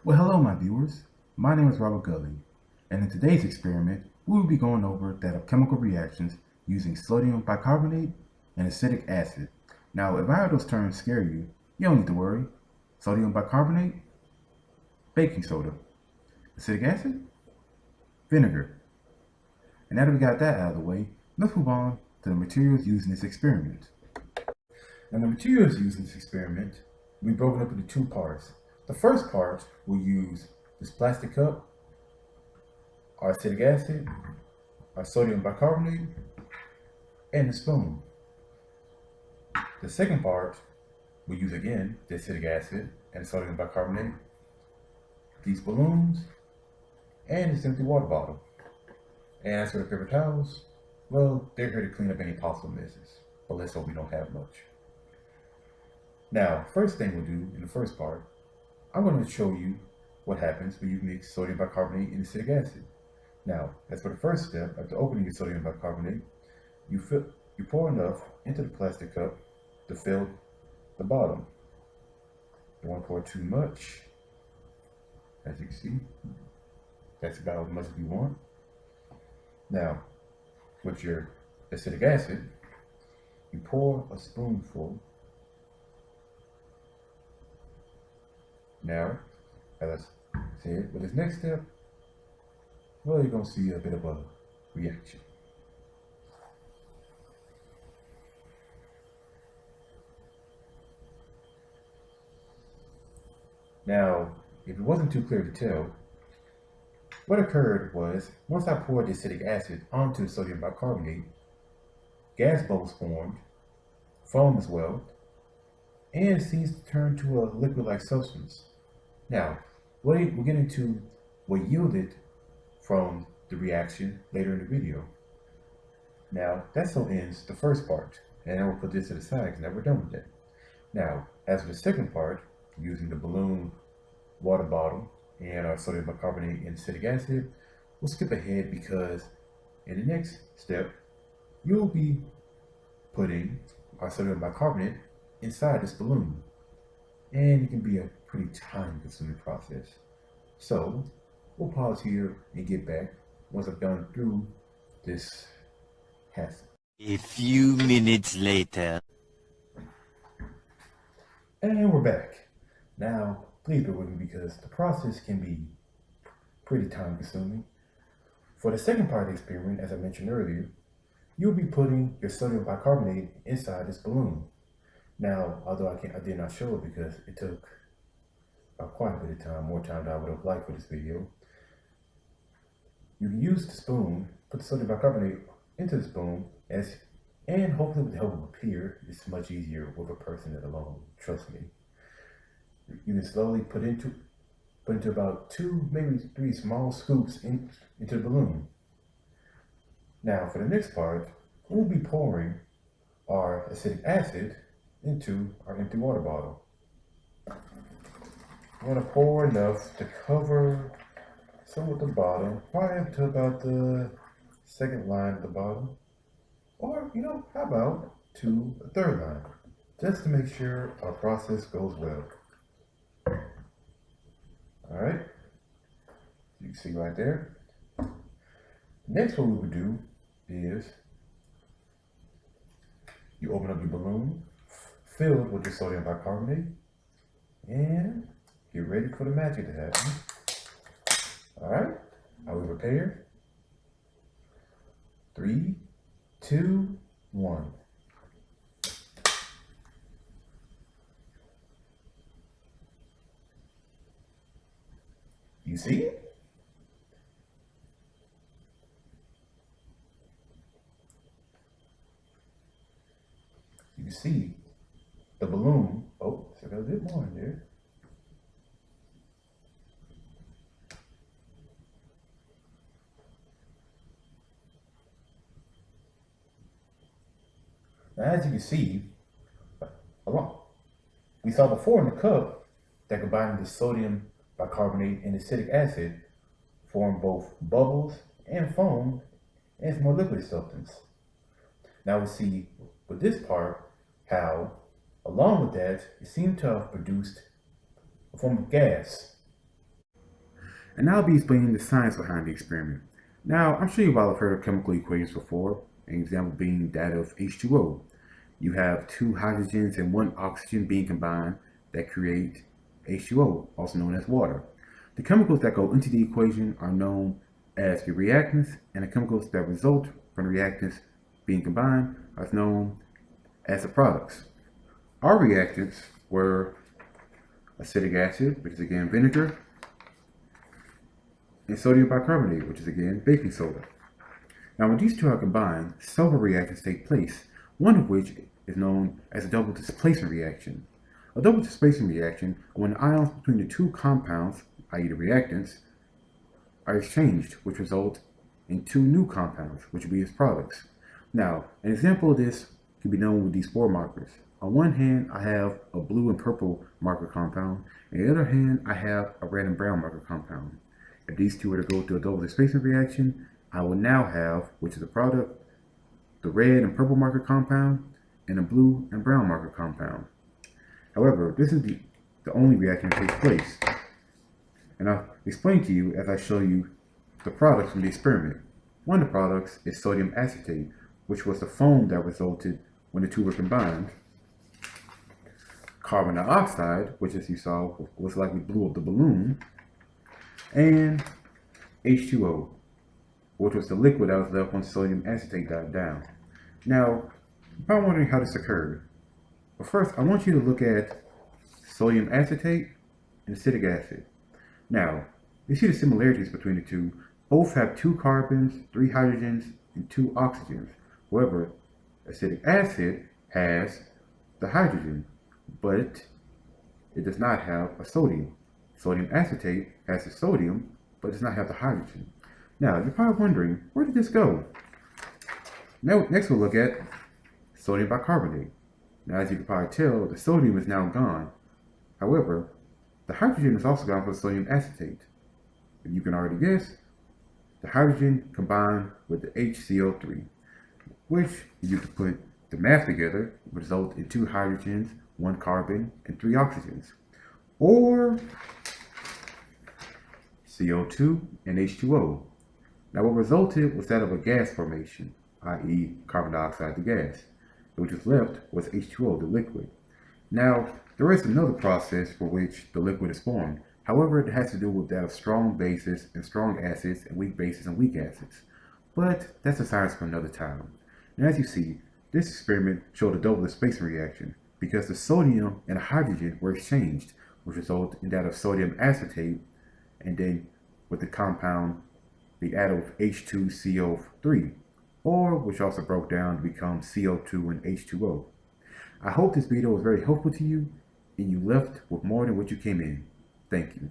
Well, hello, my viewers. My name is Robert Gully, and in today's experiment, we will be going over that of chemical reactions using sodium bicarbonate and acetic acid. Now, if either of those terms scare you, you don't need to worry. Sodium bicarbonate, baking soda. Acetic acid, vinegar. And now that we got that out of the way, let's move on to the materials used in this experiment. Now, the materials used in this experiment will be broken up into two parts. The first part will use this plastic cup, our acetic acid, our sodium bicarbonate, and a spoon. The second part, we use again the acetic acid and sodium bicarbonate, these balloons, and this empty water bottle. And as for the paper towels, well, they're here to clean up any possible messes, but let's hope we don't have much. Now, first thing we'll do in the first part, I'm going to show you what happens when you mix sodium bicarbonate and acetic acid. Now, as for the first step, after opening your sodium bicarbonate, you pour enough into the plastic cup to fill the bottom. You don't want to pour too much. As you can see, that's about as much as you want. Now, with your acetic acid, you pour a spoonful. Now, as I said, with this next step, well, you're going to see a bit of a reaction. Now, if it wasn't too clear to tell, what occurred was, once I poured the acetic acid onto the sodium bicarbonate, gas bubbles formed, foam as well, and it seems to turn to a liquid-like substance. Now, we'll get into what yielded from the reaction later in the video. Now, that so ends the first part, and I will put this to the side because now we're done with that. Now, as for the second part, using the balloon, water bottle, and our sodium bicarbonate and acetic acid, we'll skip ahead because in the next step, you'll be putting our sodium bicarbonate inside this balloon. And it can be a pretty time-consuming process. So, we'll pause here and get back once I've gone through this hassle. A few minutes later. And we're back. Now, please bear with me because the process can be pretty time consuming. For the second part of the experiment, as I mentioned earlier, you'll be putting your sodium bicarbonate inside this balloon. Now, although I did not show it because it took quite a bit of time, more time than I would have liked for this video, you can use the spoon, put the sodium bicarbonate into the spoon, and hopefully with the help of a peer, it's much easier with a person alone, trust me. You can slowly put into about 2, maybe 3 small scoops into the balloon. Now for the next part, we'll be pouring our acetic acid into our empty water bottle. I'm going to pour enough to cover some of the bottom, probably up to about the second line at the bottom. Or, how about to the third line, just to make sure our process goes well. All right, you can see right there. Next, what we would do is you open up your balloon filled with your sodium bicarbonate and get ready for the magic to happen. All right, are we prepared? 3, 2, 1. You see it? You can see the balloon. Oh, so I got a bit more in there. Now, as you can see, we saw before in the cup that combining the sodium bicarbonate and acetic acid form both bubbles and foam and it's more liquid substance. Now we see with this part how, along with that, it seemed to have produced a form of gas. And I'll be explaining the science behind the experiment. Now, I'm sure you've all heard of chemical equations before, an example being that of H2O. You have two hydrogens and one oxygen being combined that create H2O, also known as water. The chemicals that go into the equation are known as the reactants, and the chemicals that result from the reactants being combined are known as the products. Our reactants were acetic acid, which is again vinegar, and sodium bicarbonate, which is again baking soda. Now, when these two are combined, several reactions take place, one of which is known as a double displacement reaction. A double displacement reaction when the ions between the two compounds, i.e. the reactants, are exchanged, which result in two new compounds, which will be its products. Now, an example of this can be done with these four markers. On one hand, I have a blue and purple marker compound, and on the other hand, I have a red and brown marker compound. If these two were to go through a double displacement reaction, I will now have, which is the product, the red and purple marker compound and a blue and brown marker compound. However, this is the only reaction that takes place. And I'll explain to you as I show you the products from the experiment. One of the products is sodium acetate, which was the foam that resulted when the two were combined. Carbon dioxide, which as you saw was like we blew up the balloon. And H2O, which was the liquid that was left when sodium acetate died down. Now, you're probably wondering how this occurred. But first, I want you to look at sodium acetate and acetic acid. Now, you see the similarities between the two. Both have two carbons, three hydrogens, and two oxygens. However, acetic acid has the hydrogen, but it does not have a sodium. Sodium acetate has the sodium, but does not have the hydrogen. Now, you're probably wondering, where did this go? Now, next we'll look at sodium bicarbonate. Now, as you can probably tell, the sodium is now gone. However, the hydrogen is also gone for sodium acetate. If you can already guess, the hydrogen combined with the HCO3, which, if you could put the math together, would result in two hydrogens, one carbon, and three oxygens. Or CO2 and H2O. Now, what resulted was that of a gas formation, i.e. carbon dioxide, the gas. Which was left was H2O, the liquid. Now, there is another process for which the liquid is formed. However, it has to do with that of strong bases and strong acids and weak bases and weak acids. But that's a science for another time. And as you see, this experiment showed a double displacement reaction because the sodium and hydrogen were exchanged, which resulted in that of sodium acetate, and then with the compound, the atom of H2CO3, or which also broke down to become CO2 and H2O. I hope this video was very helpful to you and you left with more than what you came in. Thank you.